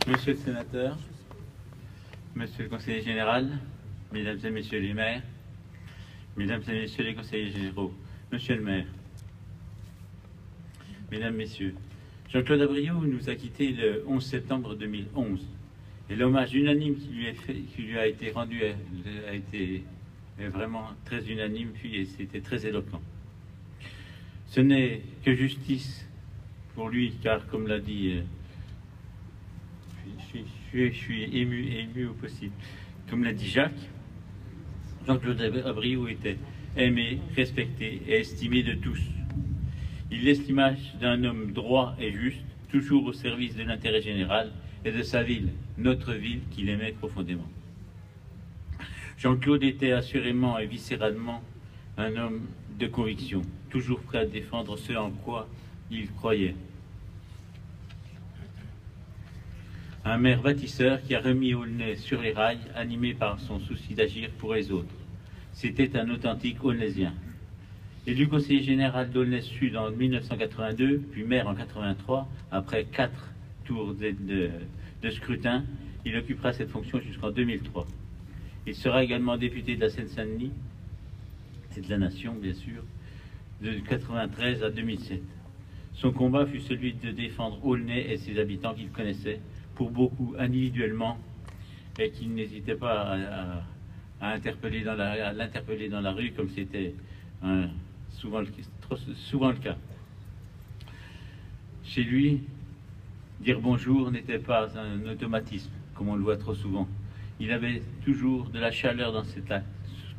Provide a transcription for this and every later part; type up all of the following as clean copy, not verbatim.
Monsieur le sénateur, monsieur le conseiller général, mesdames et messieurs les maires, mesdames et messieurs les conseillers généraux, monsieur le maire, mesdames, messieurs, Jean-Claude Abriou nous a quittés le 11 septembre 2011 et l'hommage unanime qui lui a été rendu a été vraiment très unanime, puis c'était très éloquent. Ce n'est que justice pour lui, car comme l'a dit, je suis ému au possible. Comme l'a dit Jacques, Jean-Claude Abriou était aimé, respecté et estimé de tous. Il laisse l'image d'un homme droit et juste, toujours au service de l'intérêt général et de sa ville, notre ville qu'il aimait profondément. Jean-Claude était assurément et viscéralement un homme de conviction, toujours prêt à défendre ce en quoi il croyait. Un maire bâtisseur qui a remis Aulnay sur les rails, animé par son souci d'agir pour les autres. C'était un authentique Aulnaysien. Élu conseiller général d'Aulnay Sud en 1982, puis maire en 1983, après 4 tours de scrutin, il occupera cette fonction jusqu'en 2003. Il sera également député de la Seine-Saint-Denis et de la Nation, bien sûr, de 1993 à 2007. Son combat fut celui de défendre Aulnay et ses habitants qu'il connaissait, pour beaucoup individuellement, et qu'il n'hésitait pas à l'interpeller dans la rue, comme c'était souvent le cas. Chez lui, dire bonjour n'était pas un automatisme, comme on le voit trop souvent. Il avait toujours de la chaleur dans cet acte,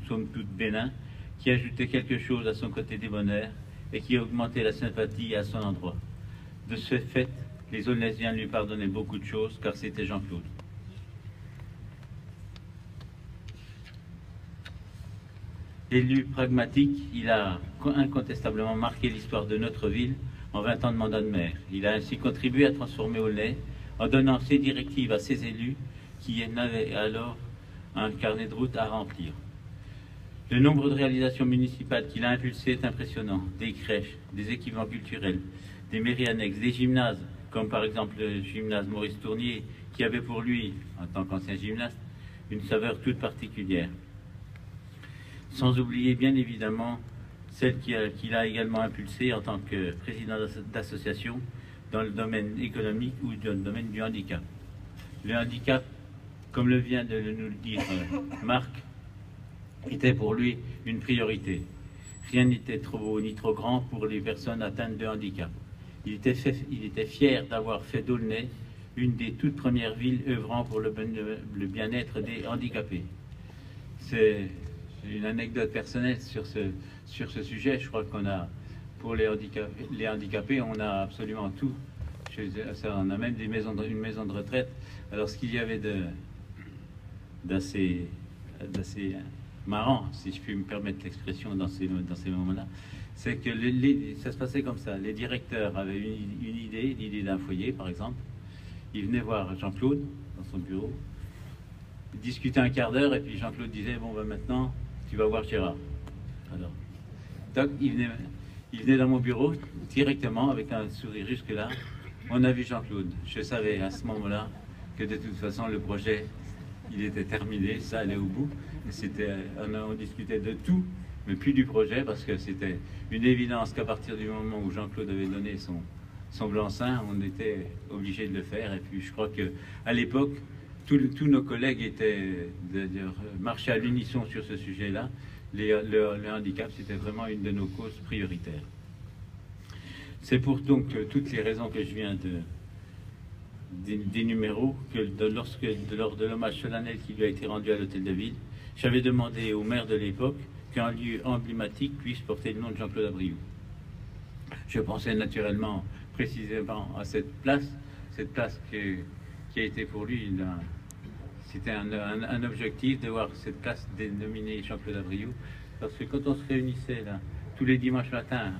somme toute bénin, qui ajoutait quelque chose à son côté débonnaire et qui augmentait la sympathie à son endroit. De ce fait, les Aulnaysiens lui pardonnaient beaucoup de choses, car c'était Jean-Claude. Élu pragmatique, il a incontestablement marqué l'histoire de notre ville en 20 ans de mandat de maire. Il a ainsi contribué à transformer Aulnay en donnant ses directives à ses élus qui n'avaient alors un carnet de route à remplir. Le nombre de réalisations municipales qu'il a impulsées est impressionnant. Des crèches, des équipements culturels, des mairies annexes, des gymnases, comme par exemple le gymnase Maurice Tournier, qui avait pour lui, en tant qu'ancien gymnaste, une saveur toute particulière. Sans oublier bien évidemment celle qu'il a également impulsée en tant que président d'association dans le domaine économique ou dans le domaine du handicap. Le handicap, comme le vient de nous le dire Marc, était pour lui une priorité. Rien n'était trop beau ni trop grand pour les personnes atteintes de handicap. Il était fier d'avoir fait d'Aulnay une des toutes premières villes œuvrant pour le bien-être des handicapés. C'est une anecdote personnelle sur ce sujet. Je crois qu'on a, pour les handicapés, on a absolument tout. On a même une maison de retraite. Alors ce qu'il y avait d'assez marrant, si je puis me permettre l'expression dans ces moments-là, c'est que ça se passait comme ça. Les directeurs avaient une idée, l'idée d'un foyer par exemple. Ils venaient voir Jean-Claude dans son bureau, ils discutaient un quart d'heure et puis Jean-Claude disait « Bon, ben maintenant, tu vas voir Gérard. » Alors, donc, il venait dans mon bureau directement avec un sourire jusque-là. On a vu Jean-Claude. Je savais à ce moment-là que de toute façon, le projet, il était terminé, ça allait au bout. On discutait de tout, mais plus du projet, parce que c'était une évidence qu'à partir du moment où Jean-Claude avait donné son blanc-seing, on était obligé de le faire. Et puis je crois qu'à l'époque, tous nos collègues marchaient à l'unisson sur ce sujet-là. Le handicap, c'était vraiment une de nos causes prioritaires. C'est pour donc toutes les raisons que je viens d'énumérer que lors de l'hommage solennel qui lui a été rendu à l'hôtel de ville, j'avais demandé au maire de l'époque qu'un lieu emblématique puisse porter le nom de Jean-Claude Abriou. Je pensais naturellement précisément à cette place qui a été pour lui, c'était un objectif de voir cette place dénominée Jean-Claude Abriou, parce que quand on se réunissait là, tous les dimanches matins,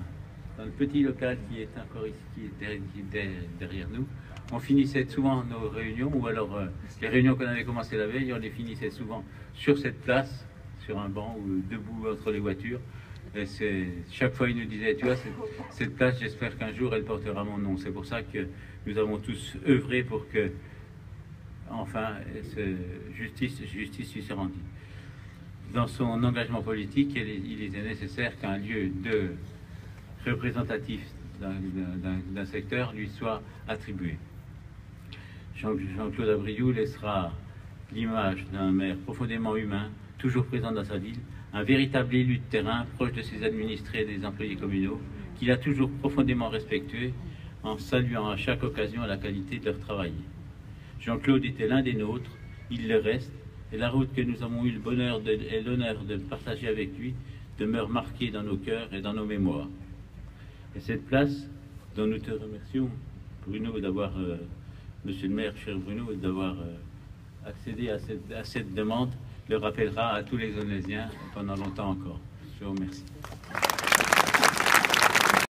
dans le petit local qui est encore ici, qui est derrière nous, on finissait souvent nos réunions, ou alors les réunions qu'on avait commencées la veille, on les finissait souvent sur cette place, sur un banc ou debout entre les voitures. Et chaque fois, il nous disait, tu vois, cette place, j'espère qu'un jour, elle portera mon nom. C'est pour ça que nous avons tous œuvré pour que enfin, justice lui soit rendue. Dans son engagement politique, il était nécessaire qu'un lieu de représentatif d'un secteur lui soit attribué. Jean-Claude Abriou laissera l'image d'un maire profondément humain, toujours présent dans sa ville, un véritable élu de terrain, proche de ses administrés et des employés communaux, qu'il a toujours profondément respectué, en saluant à chaque occasion la qualité de leur travail. Jean-Claude était l'un des nôtres, il le reste, et la route que nous avons eu le bonheur et l'honneur de partager avec lui demeure marquée dans nos cœurs et dans nos mémoires. Et cette place, dont nous te remercions, Bruno, d'avoir, monsieur le maire, cher Bruno, d'avoir accédé à cette demande, le rappellera à tous les Onésiens pendant longtemps encore. Je vous remercie.